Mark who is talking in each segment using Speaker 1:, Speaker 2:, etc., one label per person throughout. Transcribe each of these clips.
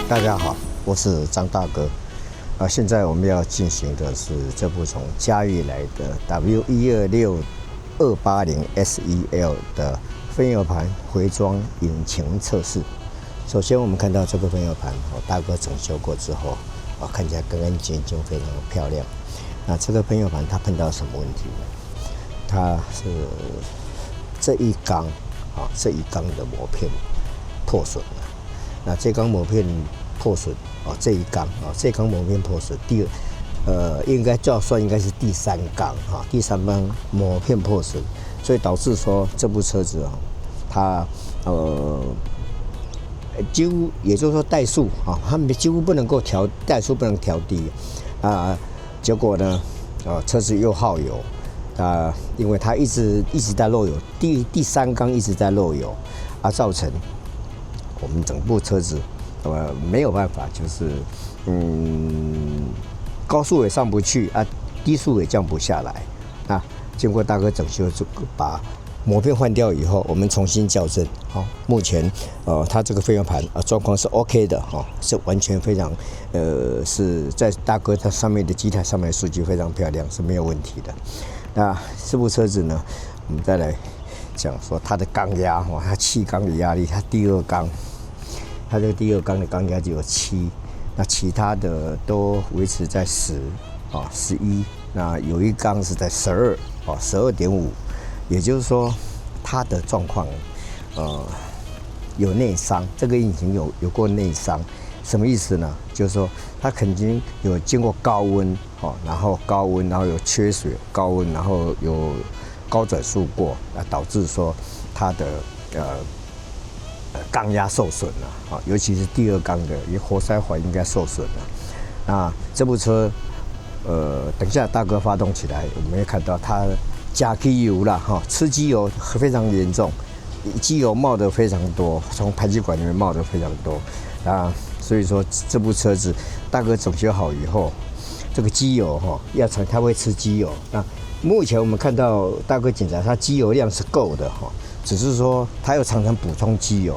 Speaker 1: 大家好，我是张大哥。现在我们要进行的是这部从嘉裕来的 W126-280SEL 的分油盘回装引擎测试。首先，我们看到这个分油盘，大哥整修过之后，看起来干干净净，非常漂亮。那这个分油盘它碰到什么问题呢？它是这一缸的膜片破损了。那这缸膜片破损这一缸膜片破损，应该是第三缸第三缸膜片破损，所以导致说这部车子它几乎也就是说怠速它几乎不能够调怠速，不能调低结果呢车子又耗油因为它一直在漏油，第三缸一直在漏油造成我们整部车子没有办法，就是高速也上不去低速也降不下来。那经过大哥整修，就把膜片换掉以后，我们重新校正。好，目前它这个飞油盘状况是 OK 的哈，是完全非常是在大哥它上面的机台上面的数据非常漂亮，是没有问题的。那这部车子呢，我们再来讲说它的缸压哈，它气缸的压力，它第二缸，它这个第二缸的缸压就有7，那其他的都维持在10啊11，那有一缸是在12啊12.5。也就是说，它的状况，有内伤，这个引擎有过内伤，什么意思呢？就是说它肯定有经过高温，然后有缺水，高温，然后有高转速过，导致说它的缸压受损了，尤其是第二缸的活塞环应该受损了。那这部车，等一下大哥发动起来，我们会看到它。加机油啦，吃机油非常严重，机油冒得非常多，从排气管里面冒得非常多啊，所以说这部车子大哥整修好以后，这个机油它会吃机油。那目前我们看到大哥检查，它机油量是够的只是说它又常常补充机油。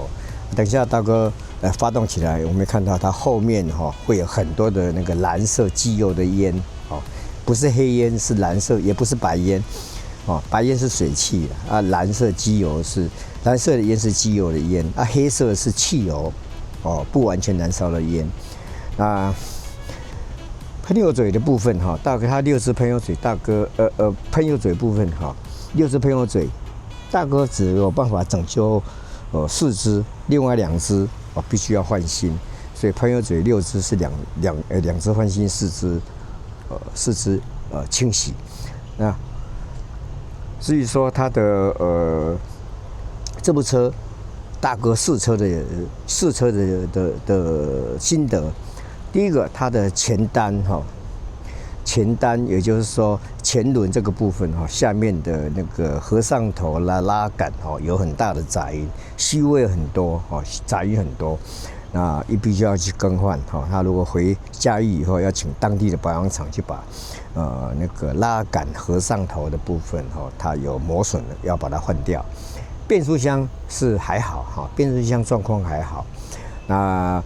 Speaker 1: 等一下大哥发动起来，我们看到它后面会有很多的那个蓝色机油的烟，不是黑烟，是蓝色，也不是白烟。白烟是水汽啊，蓝色的烟是机油的烟啊，黑色是汽油不完全燃烧的烟。那喷油嘴的部分大哥它6支喷油嘴，大哥喷油嘴部分6支喷油嘴，大哥只有办法整修4支，另外2支必须要换新，所以喷油嘴6支是两支换新，4支清洗。那至于说它的这部车，大哥试车的心得，第一个它的前单也就是说前轮这个部分下面的那个合上头拉杆有很大的杂音，虚位很多杂音很多，那必须要去更换他如果回嘉义以后，要请当地的保养厂去把那个拉杆合上头的部分它有磨损了，要把它换掉。变速箱是还好变速箱状况还好。那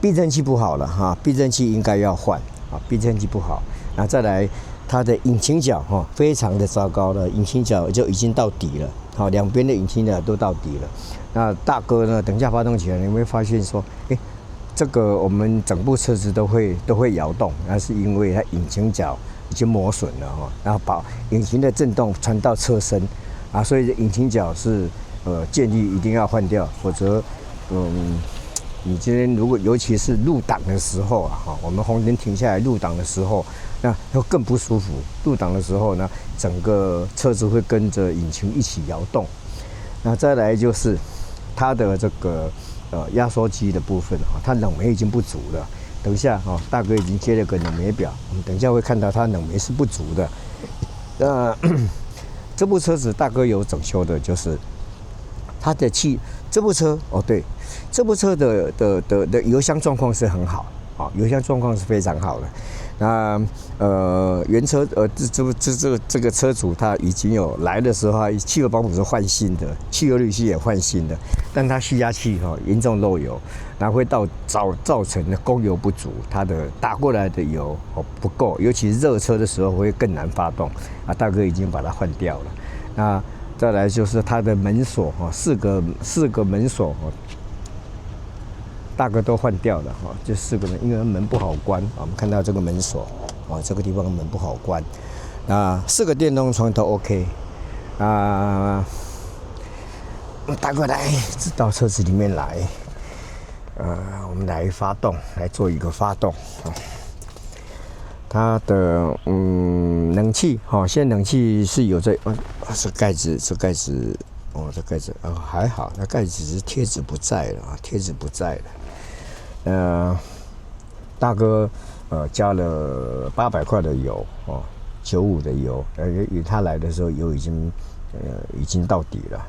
Speaker 1: 避震器不好了避震器应该要换避震器不好。那再来它的引擎角非常的糟糕了，引擎角就已经到底了两边的引擎角都到底了。那大哥呢，等一下发动起来，你会发现说，这个我们整部车子都会摇动，那是因为它引擎角已经磨损了然后把引擎的震动传到车身所以引擎角是建议一定要换掉，否则你今天如果尤其是入档的时候我们红灯停下来入档的时候，那会更不舒服。入档的时候呢，整个车子会跟着引擎一起摇动。那再来就是它的这个压缩机的部分它冷媒已经不足了。等一下大哥已经接了个冷媒表，我们等一下会看到它冷媒是不足的。这部车子大哥有整修的，就是它的这部车对，这部车的油箱状况是很好油箱状况是非常好的。那原车这个车主他已经有来的时候，汽油保姆是换新的，汽油滤器也换新的，但它蓄压器严重漏油，然后会造成的供油不足，它的打过来的油不够，尤其是热车的时候会更难发动大哥已经把它换掉了。那再来就是它的门锁四个门锁大哥都换掉了这4个门，因为门不好关我们看到这个门锁这个地方门不好关。那4个电动窗都 OK 大哥来到车子里面来，我们来做一个发动它的冷气现在冷气是有这盖子这盖子还好，那盖子是贴纸不在了大哥加了800块的油95的油，因为他来的时候油已经到底了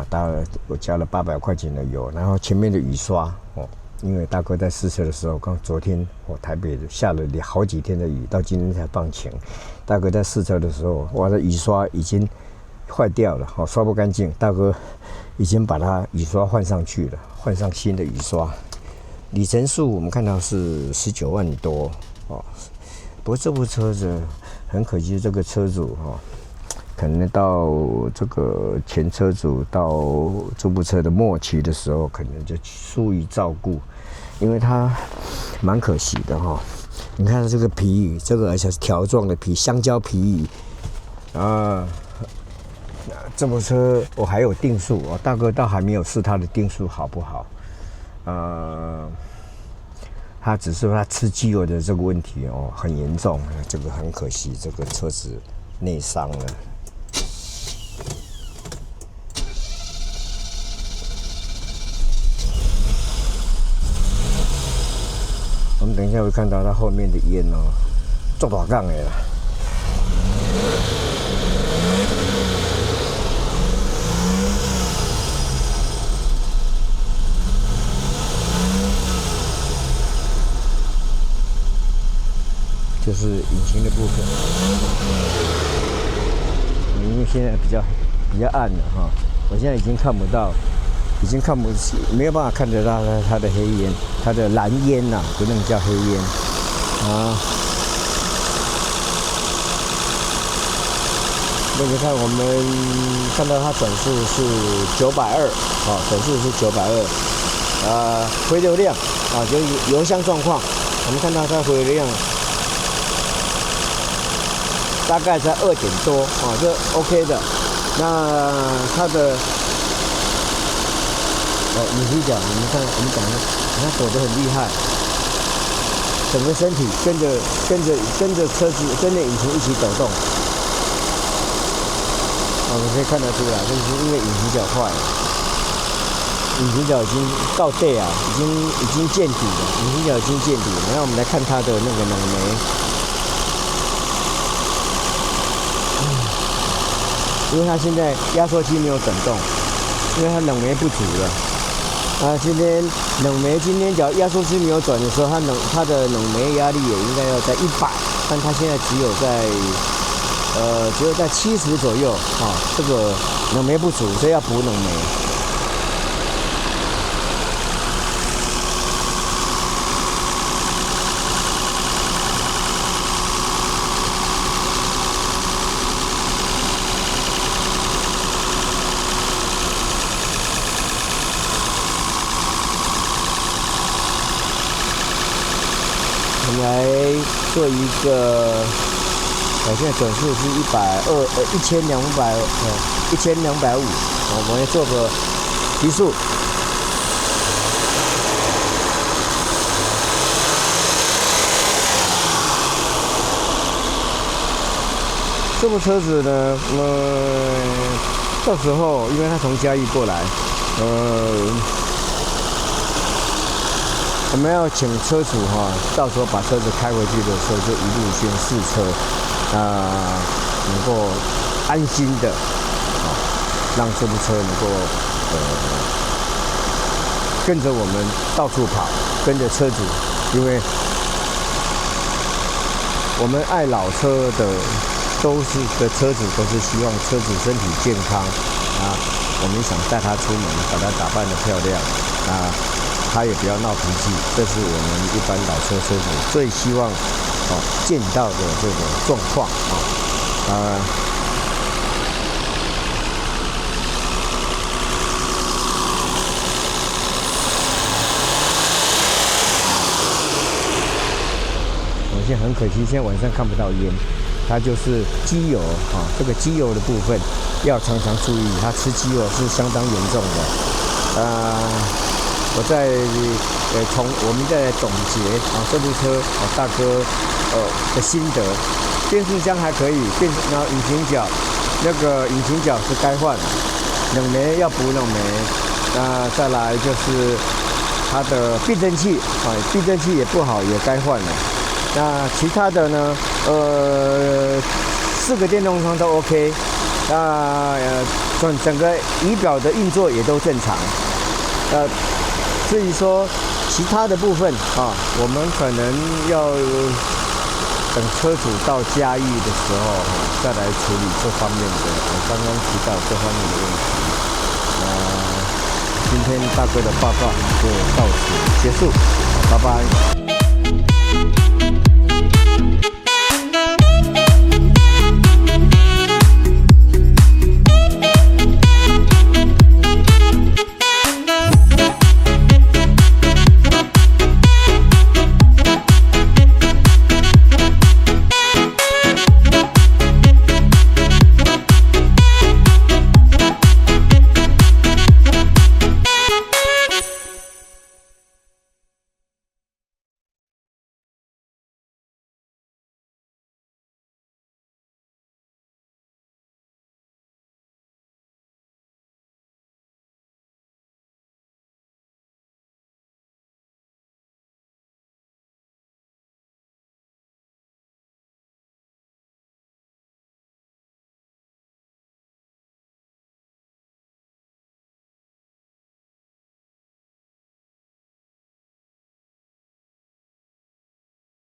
Speaker 1: 大概我加了800块钱的油，然后前面的雨刷因为大哥在试车的时候，昨天台北下了好几天的雨，到今天才放晴。大哥在试车的时候，我的雨刷已经坏掉了，刷不干净。大哥已经把它雨刷换上去了，换上新的雨刷。里程数我们看到是19万多哦。不过这部车子很可惜，这个车主可能到这个前车主到这部车的末期的时候，可能就疏于照顾，因为它蛮可惜的你看这个皮椅，这个而且是条状的皮，香蕉皮椅啊。这部车我还有定速大哥倒还没有试它的定速好不好？他只是说他吃机油的这个问题很严重，这个很可惜，这个车子内伤了。我们等一下会看到它后面的烟做大杠的啦。就是引擎的部分，因为现在比较暗了我现在已经看不到，没有办法看得到它的黑烟，它的蓝烟不能叫黑烟那你看我们看到它转速是920转速是920，回流量就是油箱状况，我们看到它回流量。大概在2点多这 OK 的。那它的引擎角，我们讲的，它抖得很厉害，整个身体跟着车子跟着引擎一起抖动。我们可以看得出来，这是因为引擎角坏了，引擎角已经到底已经见底了，引擎角已经见底了。然后我们来看它的那个冷媒。因为它现在压缩机没有转动，因为它冷媒不足了。今天只要压缩机没有转的时候，它的冷媒压力也应该要在100，但它现在只有在70左右这个冷媒不足，所以要补冷媒。我们来做一个，现在转速是1250，我们来做个提速。这部车子呢，到时候因为它从嘉义过来，我们要请车主到时候把车子开回去的时候，就一路先试车，能够安心的让这部车能够跟着我们到处跑，跟着车主，因为我们爱老车的车主都是希望车主身体健康我们想带他出门，把他打扮得漂亮他也不要闹脾气，这是我们一般老车车主最希望见到的这种状况我现在很可惜，现在晚上看不到烟，它就是机油这个机油的部分要常常注意，它吃机油是相当严重的我我们在总结这部车大哥的心得，变速箱还可以，然后引擎角是该换，冷媒要补冷媒，那再来就是它的避震器也不好，也该换了。那其他的呢4个电动窗都 OK， 那整个仪表的运作也都正常。至于说其他的部分我们可能要等车主到嘉义的时候，再来处理这方面的我刚刚提到这方面的问题。今天大哥的报告就到此结束，拜拜。